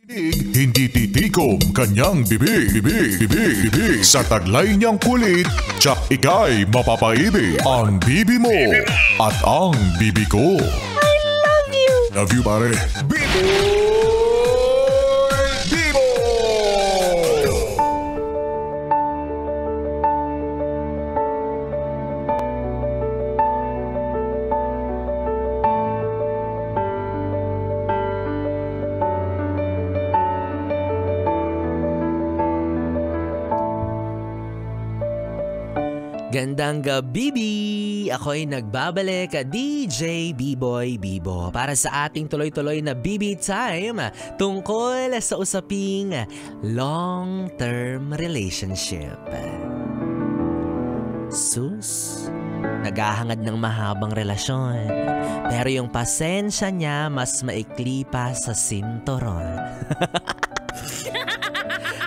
Hindi titikom kanyang bibig. Sa taglay niyang kulit, tsak ika'y mapapaibig. Ang bibi mo at ang bibi ko. I love you! Love you, pare. Bibo! Gandang gabi, ako'y nagbabalik, DJ B-Boy Bibo, para sa ating tuloy-tuloy na BB Time tungkol sa usaping long-term relationship. Sus, naghahangad ng mahabang relasyon, pero yung pasensya niya mas maikli pa sa sinturon.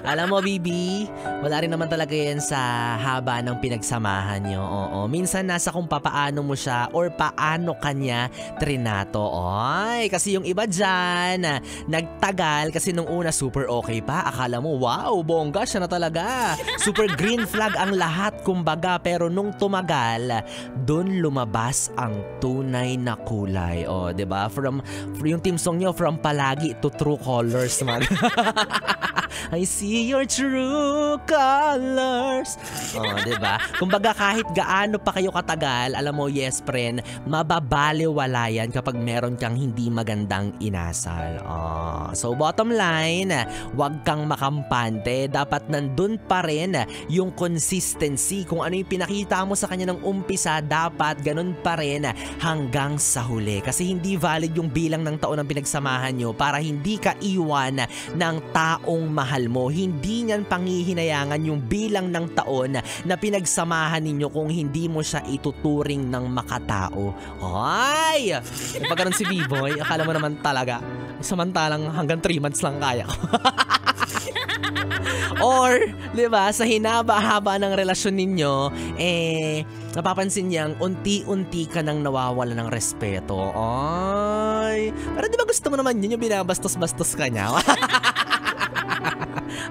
Alam mo, Bibi, wala rin naman talaga yan sa haba ng pinagsamahan nyo. Oo. Minsan nasa kung papaano mo siya or paano kanya trinato. Oy, kasi yung iba dyan, nagtagal kasi nung una super okay pa. Akala mo, wow, bongga siya na talaga. Super green flag ang lahat, kumbaga. Pero nung tumagal, dun lumabas ang tunay na kulay. O, diba? From yung team song nyo, from palagi to true colors, man. I see your true colors. Oh, diba? Kumbaga kahit gaano pa kayo katagal, alam mo, yes friend, mababaliwala yan kapag meron kang hindi magandang inasal. Oh, so bottom line, wag kang makampante. Dapat nandun pa rin yung consistency. Kung ano yung pinakita mo sa kanya ng umpisa, dapat ganun pa rin hanggang sa huli. Kasi hindi valid yung bilang ng taon ng pinagsamahan nyo para hindi ka iwan ng taong mahal mo. Hindi niyan pangihinayangan yung bilang ng taon na pinagsamahan ninyo kung hindi mo siya ituturing ng makatao. Ay! Pag ganun si B-Boy, akala mo naman talaga, samantalang hanggang 3 months lang kaya ko. Or, di ba, sa hinaba-haba ng relasyon ninyo, napapansin niyang unti-unti ka nang nawawala ng respeto. Ay! Pero di ba gusto mo naman yun yung binabastos-bastos ka niya?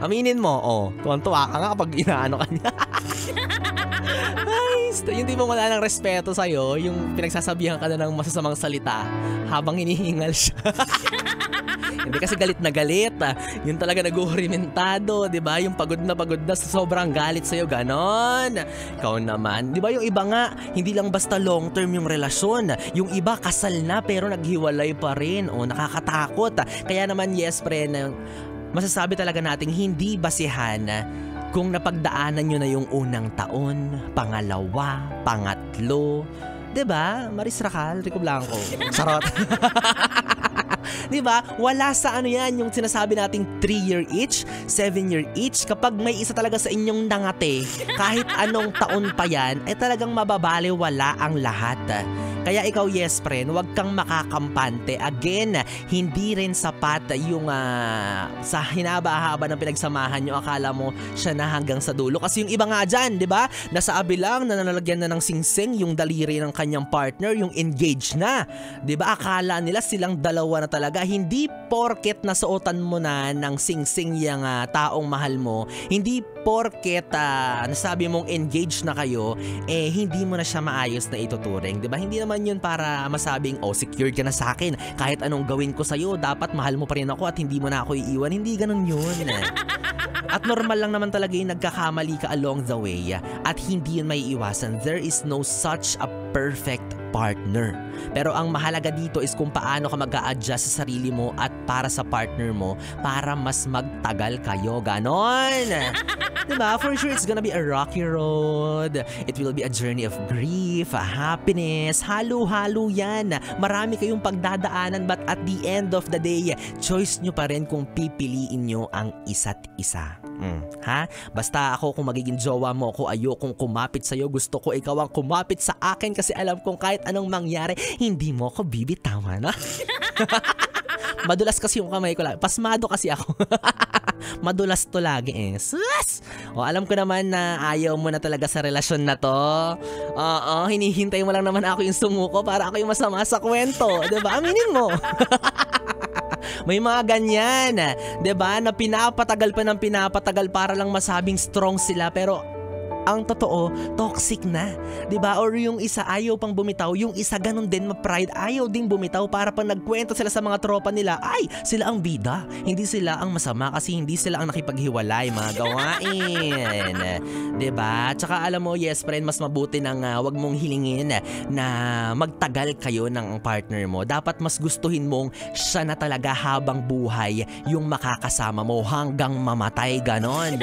Aminin mo, tuwan-tuwa ka nga kapag inaano ka niya. Ay, yung di mo wala ng respeto sa'yo, yung pinagsasabihan ka na ng masasamang salita habang hinihingal siya. Hindi kasi galit na galit. Yun talaga nag-uhurimentado, di ba? Yung pagod na sa sobrang galit sa'yo, ganon. Ikaw naman, di ba yung iba nga, hindi lang basta long term yung relasyon. Yung iba kasal na pero naghiwalay pa rin. Nakakatakot. Kaya naman, yes, friend, masasabi talaga nating hindi basihan kung napagdaanan nyo na yung unang taon, pangalawa, pangatlo. Diba? Maris Racal, Rico Blanco. Sarot. Diba? Wala sa ano yan, yung sinasabi nating 3-year itch, 7-year itch. Kapag may isa talaga sa inyong nangate, kahit anong taon pa yan, talagang mababaliwala ang lahat. Kaya ikaw, yes friend, huwag kang makakampante. Again, hindi rin sapat yung sa hinaba-haba ng pinagsamahan nyo, akala mo siya na hanggang sa dulo. Kasi yung iba nga dyan, di ba? Nasa abilang na nalagyan na ng singsing yung daliri ng kanyang partner, yung engaged na. Di ba? Akala nila silang dalawa na talaga. Hindi porket nasuotan mo na ng singsing yung taong mahal mo, hindi porket nasabi mong engaged na kayo, hindi mo na siya maayos na ituturing. Di ba? Hindi naman yun para masabing, secured ka na sa akin. Kahit anong gawin ko sa'yo, dapat mahal mo pa rin ako at hindi mo na ako iiwan. Hindi ganun yun. At normal lang naman talaga yung nagkakamali ka along the way at hindi yun may iwasan. There is no such a perfect partner. Pero ang mahalaga dito is kung paano ka mag-a-adjust sa sarili mo at para sa partner mo para mas magtagal kayo. Ganon! Diba? For sure, it's gonna be a rocky road. It will be a journey of grief, happiness, halo-halo yan. Marami kayong pagdadaanan but at the end of the day, choice nyo pa rin kung pipiliin nyo ang isa't isa. Ha? Basta ako kung magiging jowa mo ako, ayokong kumapit sa'yo. Gusto ko ikaw ang kumapit sa akin kasi alam kong kahit anong mangyari, hindi mo ako bibitawan. Madulas kasi yung kamay ko lang. Pasmado kasi ako. Madulas to lagi Sus! Alam ko naman na ayaw mo na talaga sa relasyon na to. Hinihintay mo lang naman ako yung sumuko para ako yung masama sa kwento. Diba? Aminin mo. May mga ganyan, 'di ba? Na pinapatagal pa ng pinapatagal para lang masabing strong sila, pero ang totoo, toxic na. 'Di ba? Or yung isa ayaw pang bumitaw, yung isa ganun din, ma-pride, ayaw ding bumitaw para pag nagkwento sila sa mga tropa nila, ay, sila ang bida. Hindi sila ang masama kasi hindi sila ang nakipaghiwalay, mga gawain. 'Di ba? Tsaka alam mo, yes friend, mas mabuti nang wag mong hilingin na magtagal kayo ng partner mo. Dapat mas gustuhin mong siya na talaga habang buhay yung makakasama mo hanggang mamatay, ganon.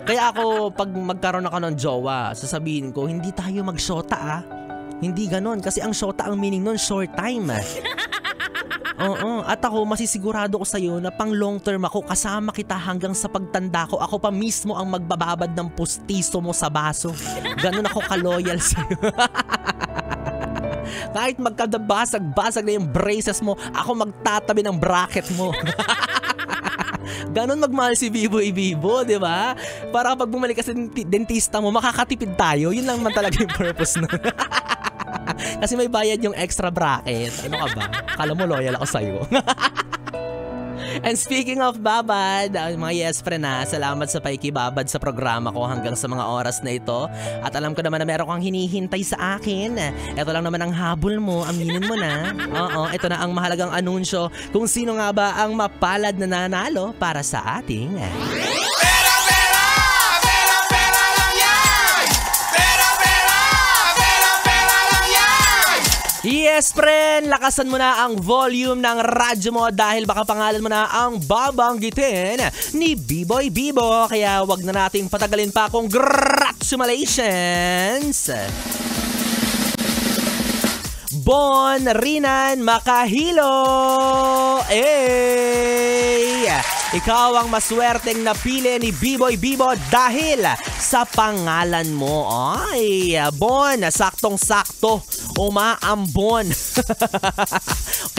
Kaya ako, pag magkaroon ako ng jowa, sasabihin ko, hindi tayo mag-shota Hindi ganon. Kasi ang shota, ang meaning nun, short time. Oo. At ako, masisigurado ko sa'yo na pang long term ako, kasama kita hanggang sa pagtanda ko. Ako pa mismo ang magbababad ng pustiso mo sa baso. Ganon ako ka-loyal sa'yo. Kahit magkadabasag-basag na yung braces mo, ako magtatabi ng bracket mo. Ganon magmahal si Biboy Bibo, di ba? Para pag bumalik ka sa dentista mo, makakatipid tayo. Yun lang man talaga yung purpose nun. Kasi may bayad yung extra bracket. Ano ka ba? Akala mo loyal ako sa'yo. And speaking of babad, mga yes friend salamat sa paikibabad sa programa ko hanggang sa mga oras na ito. At alam ko naman na meron kang hinihintay sa akin. Ito lang naman ang habol mo, aminin mo na. Oo, ito na ang mahalagang anunsyo kung sino nga ba ang mapalad na nanalo para sa ating yes, friend! Lakasan mo na ang volume ng radyo mo dahil baka pangalan mo na ang babanggitin ni Biboy Bibo. Kaya wag na nating patagalin pa. Congratulations! Bon Rinan Makahilo! Ikaw ang maswerteng napili ni Biboy Bibo dahil sa pangalan mo. Ay, Bon, saktong-sakto. Umaambon.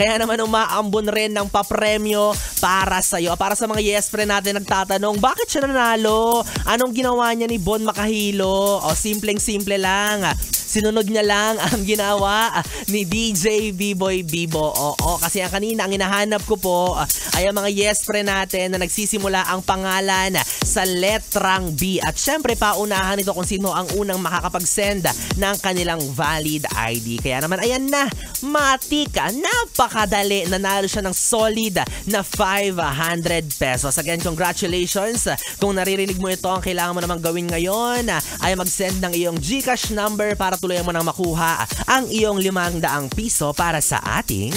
Kaya naman umaambon rin ng papremyo para sa'yo. Para sa mga yes friend natin nagtatanong, bakit siya nanalo? Anong ginawa niya ni Bon Makahilo? O, simpleng-simple lang. Sinunod niya lang ang ginawa ni DJ Biboy Bibo. Oo, kasi ang kanina ang hinahanap ko po ay ang mga yes friend natin na nagsisimula ang pangalan sa letrang B. At syempre, paunahan ito kung sino ang unang makakapag-send ng kanilang valid ID. Kaya naman, ayan na, matika, napakadali. Nanalo siya ng solid na 500 pesos. Again, congratulations. Kung naririnig mo ito, ang kailangan mo namang gawin ngayon ay mag-send ng iyong GCash number para tuluyan mo nang makuha ang iyong 500 piso para sa ating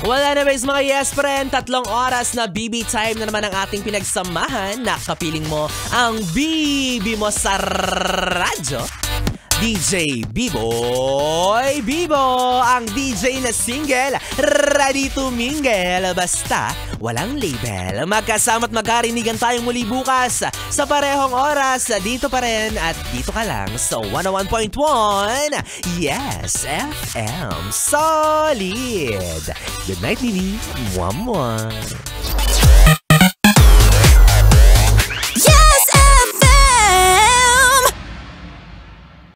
wala na guys mga yes friend, 3 oras na BB time na naman ang ating pinagsamahan. Nakapiling mo ang BB mo sa radyo. DJ Biboy Bibo, ang DJ na single, ready to mingle, basta walang label. Magkasama't magkarinigan tayong muli bukas sa parehong oras, dito pa rin at dito ka lang sa 101.1 Yes FM. Solid! Good night, baby. Mwah, mwah.